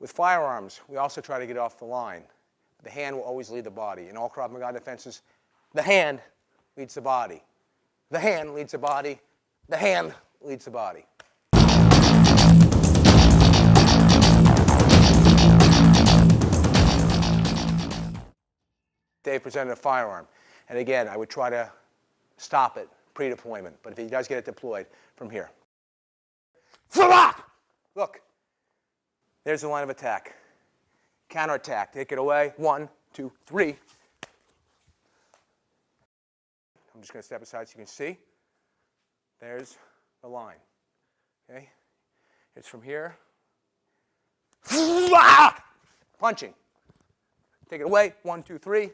With firearms, we also try to get off the line. The hand will always lead the body. In all Krav Maga defenses, the hand leads the body. The hand leads the body. The hand leads the body. Dave presented a firearm. And again, I would try to stop it pre-deployment. But if he does get it deployed, from here. Look, there's the line of attack. Counterattack, take it away. 1, 2, 3. I'm just going to step aside so you can see. There's the line. Okay? It's from here. Punching. Take it away. 1, 2, 3.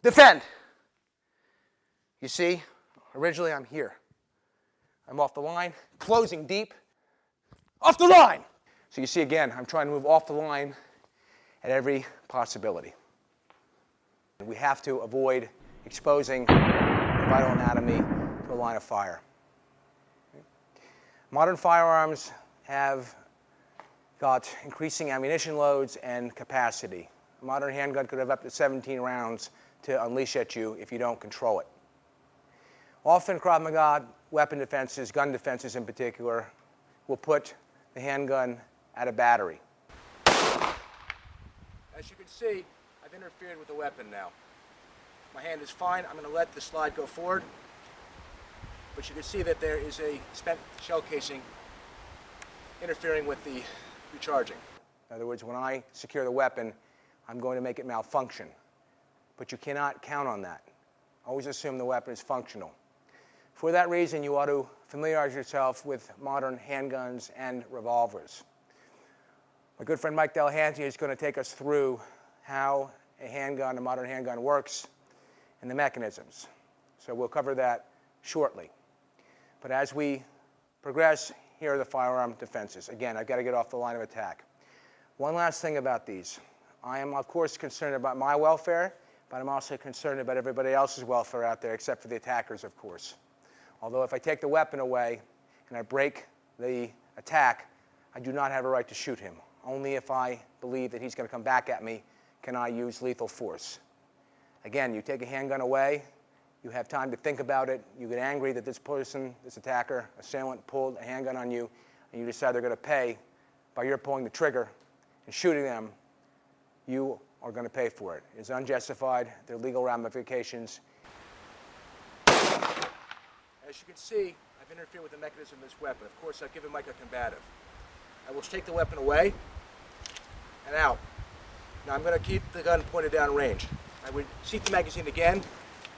Defend. You see, originally I'm here. I'm off the line, closing deep, off the line. So you see again, I'm trying to move off the line at every possibility. We have to avoid exposing the vital anatomy to a line of fire. Modern firearms have got increasing ammunition loads and capacity. A modern handgun could have up to 17 rounds to unleash at you if you don't control it. Often Krav Maga weapon defenses, gun defenses in particular, will put the handgun at a battery. As you can see, I've interfered with the weapon now. My hand is fine. I'm going to let the slide go forward. But you can see that there is a spent shell casing interfering with the recharging. In other words, when I secure the weapon, I'm going to make it malfunction. But you cannot count on that. Always assume the weapon is functional. For that reason, you ought to familiarize yourself with modern handguns and revolvers. My good friend Mike Delahanty is going to take us through how a handgun, a modern handgun, works and the mechanisms. So we'll cover that shortly. But as we progress, here are the firearm defenses. Again, I've got to get off the line of attack. One last thing about these. I am, of course, concerned about my welfare, but I'm also concerned about everybody else's welfare out there, except for the attackers, of course. Although if I take the weapon away and I break the attack, I do not have a right to shoot him. Only if I believe that he's going to come back at me can I use lethal force. Again, you take a handgun away, you have time to think about it, you get angry that this person, this attacker, assailant, pulled a handgun on you, and you decide they're going to pay by your pulling the trigger and shooting them, you are going to pay for it. It's unjustified. There are legal ramifications. As you can see, I've interfered with the mechanism of this weapon. Of course, I've given Mike a combative. I will take the weapon away and out. Now I'm going to keep the gun pointed down range. I would seat the magazine again,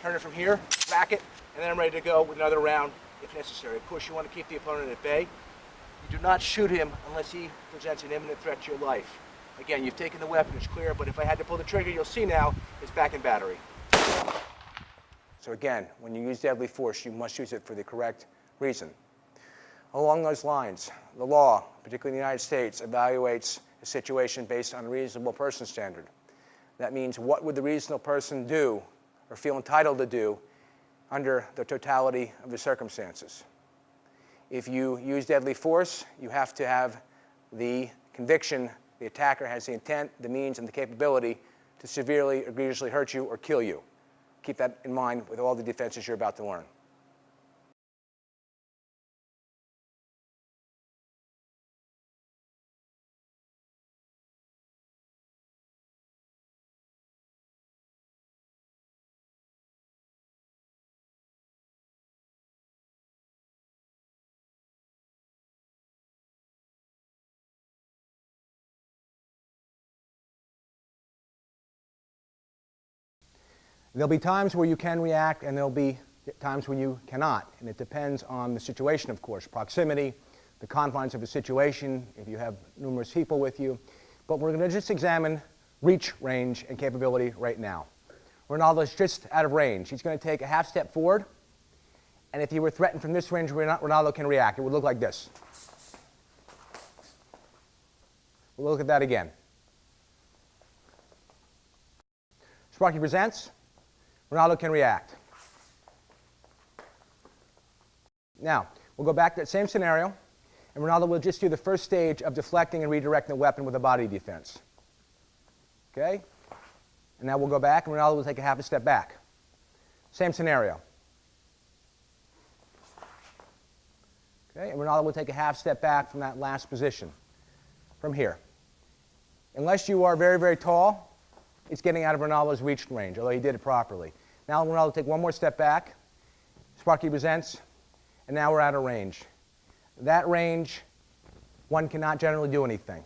turn it from here, rack it, and then I'm ready to go with another round if necessary. Of course, you want to keep the opponent at bay. You do not shoot him unless he presents an imminent threat to your life. Again, you've taken the weapon, it's clear, but if I had to pull the trigger, you'll see now it's back in battery. So again, when you use deadly force, you must use it for the correct reason. Along those lines, the law, particularly in the United States, evaluates a situation based on a reasonable person standard. That means what would the reasonable person do or feel entitled to do under the totality of the circumstances. If you use deadly force, you have to have the conviction the attacker has the intent, the means, and the capability to severely, egregiously hurt you or kill you. Keep that in mind with all the defenses you're about to learn. There'll be times where you can react, and there'll be times when you cannot. And it depends on the situation, of course. Proximity, the confines of the situation, if you have numerous people with you. But we're going to just examine reach, range, and capability right now. Ronaldo's just out of range. He's going to take a half step forward, and if he were threatened from this range, Ronaldo can react. It would look like this. We'll look at that again. Sparky presents. Ronaldo can react. Now, we'll go back to that same scenario, And Ronaldo will just do the first stage of deflecting and redirecting the weapon with a body defense. Okay? And now we'll go back, and Ronaldo will take a half a step back. Same scenario. Okay? And Ronaldo will take a half step back from that last position, from here. Unless you are very, very tall, it's getting out of Ronaldo's reach range, although he did it properly. Now Ronaldo will take one more step back. Sparky presents, and now we're out of range. That range, one cannot generally do anything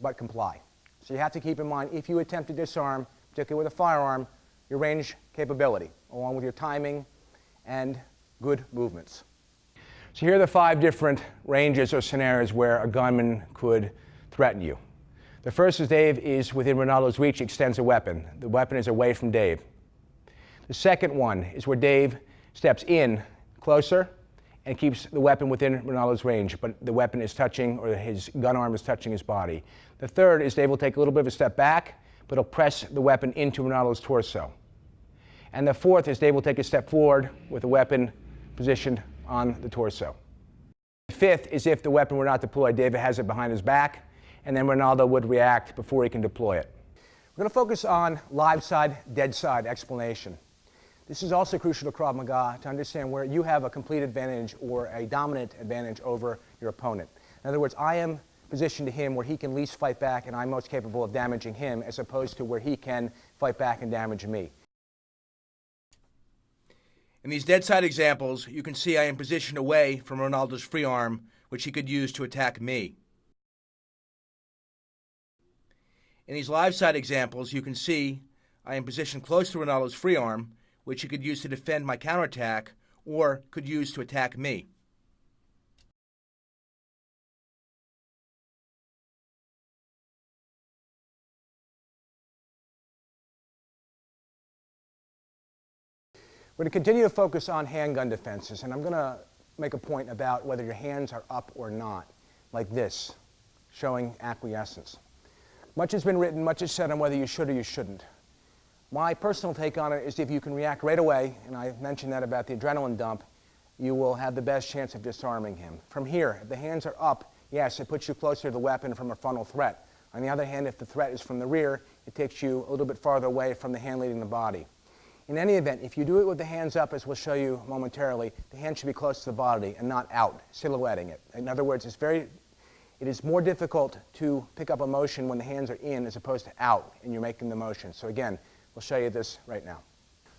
but comply. So you have to keep in mind, if you attempt to disarm, particularly with a firearm, your range capability, along with your timing and good movements. So here are the 5 different ranges or scenarios where a gunman could threaten you. The first is Dave is within Ronaldo's reach, extends a weapon. The weapon is away from Dave. The second one is where Dave steps in closer and keeps the weapon within Ronaldo's range, but the weapon is touching, or his gun arm is touching his body. The third is Dave will take a little bit of a step back, but he'll press the weapon into Ronaldo's torso. And the fourth is Dave will take a step forward with the weapon positioned on the torso. The fifth is if the weapon were not deployed, David has it behind his back, and then Ronaldo would react before he can deploy it. We're going to focus on live side, dead side explanation. This is also crucial to Krav Maga to understand where you have a complete advantage or a dominant advantage over your opponent. In other words, I am positioned to him where he can least fight back and I'm most capable of damaging him, as opposed to where he can fight back and damage me. In these dead side examples, you can see I am positioned away from Ronaldo's free arm, which he could use to attack me. In these live side examples, you can see I am positioned close to Ronaldo's free arm, which he could use to defend my counterattack or could use to attack me. We're going to continue to focus on handgun defenses, and I'm going to make a point about whether your hands are up or not, like this, showing acquiescence. Much has been written, much is said on whether you should or you shouldn't. My personal take on it is if you can react right away, and I mentioned that about the adrenaline dump, you will have the best chance of disarming him. From here, if the hands are up, yes, it puts you closer to the weapon from a frontal threat. On the other hand, if the threat is from the rear, it takes you a little bit farther away from the hand leading the body. In any event, if you do it with the hands up, as we'll show you momentarily, the hand should be close to the body and not out, silhouetting it. In other words, it is more difficult to pick up a motion when the hands are in as opposed to out and you're making the motion. So again, we'll show you this right now.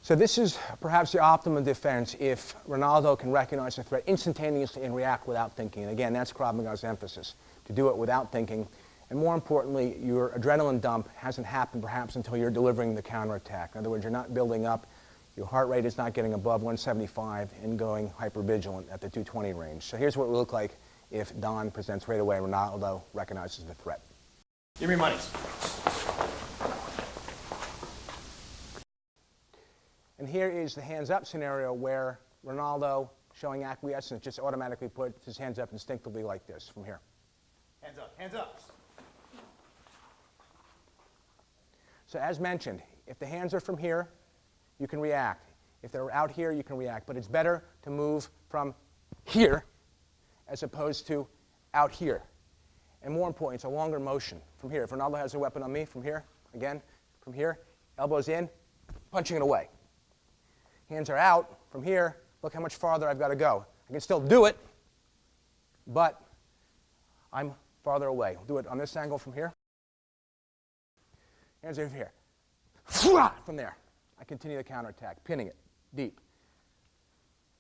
So this is perhaps the optimum defense if Ronaldo can recognize a threat instantaneously and react without thinking. And again, that's Krav Maga's emphasis, to do it without thinking. And more importantly, your adrenaline dump hasn't happened perhaps until you're delivering the counterattack. In other words, you're not building up, your heart rate is not getting above 175 and going hypervigilant at the 220 range. So here's what it will look like if Don presents right away and Ronaldo recognizes the threat. Give me money. And here is the hands up scenario where Ronaldo, showing acquiescence, just automatically puts his hands up instinctively like this from here. Hands up, hands up. So as mentioned, if the hands are from here, you can react. If they're out here, you can react. But it's better to move from here as opposed to out here. And more important, it's a longer motion from here. If Ronaldo has a weapon on me, from here, again, from here, elbows in, punching it away. Hands are out from here, look how much farther I've got to go. I can still do it, but I'm farther away. We'll do it on this angle from here. Hands over here. From there, I continue the counterattack, pinning it deep.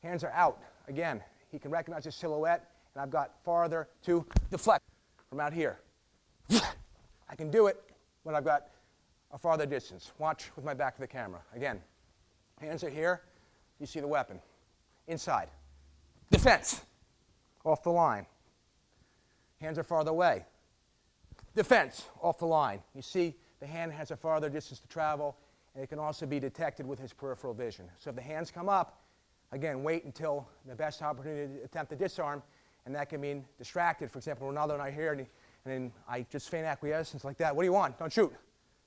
Hands are out. Again, he can recognize his silhouette, and I've got farther to deflect from out here. I can do it when I've got a farther distance. Watch with my back to the camera. Again, hands are here. You see the weapon. Inside. Defense. Off the line. Hands are farther away. Defense. Off the line. You see the hand has a farther distance to travel, and it can also be detected with his peripheral vision. So if the hands come up, again, wait until the best opportunity to attempt to disarm, and that can mean distracted. For example, Ronaldo and I here, and then I just feign acquiescence like that. What do you want? Don't shoot.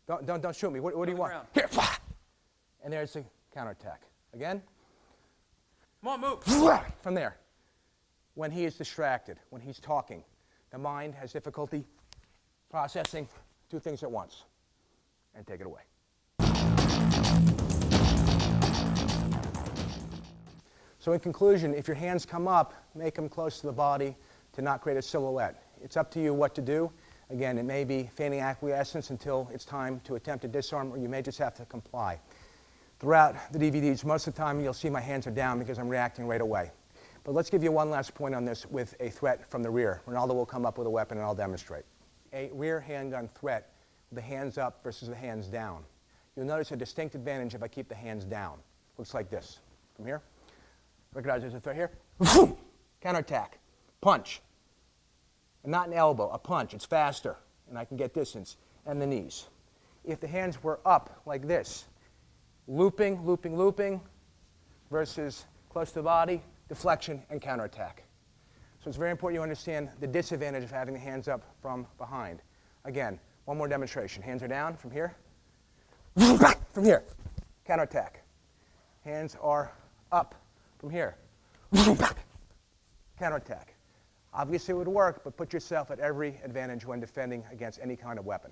Don't shoot me. What do you want? Here. And there's the counterattack. Again. Come on, move. From there. when he is distracted, when he's talking. The mind has difficulty processing two things at once. And take it away. So in conclusion, if your hands come up, make them close to the body to not create a silhouette. It's up to you what to do. Again, it may be feigning acquiescence until it's time to attempt to disarm, or you may just have to comply. Throughout the DVDs, most of the time you'll see my hands are down because I'm reacting right away. But let's give you one last point on this with a threat from the rear. Ronaldo will come up with a weapon and I'll demonstrate. A rear handgun threat, the hands up versus the hands down. You'll notice a distinct advantage if I keep the hands down. Looks like this. From here. Recognize there's a threat here. Counterattack. Punch. And not an elbow, a punch. It's faster, and I can get distance. And the knees. If the hands were up like this, looping, looping, looping, versus close to the body, deflection, and counterattack. So it's very important you understand the disadvantage of having the hands up from behind. Again, one more demonstration. Hands are down from here. From here. Counterattack. Hands are up from here. Counterattack. Obviously it would work, but put yourself at every advantage when defending against any kind of weapon.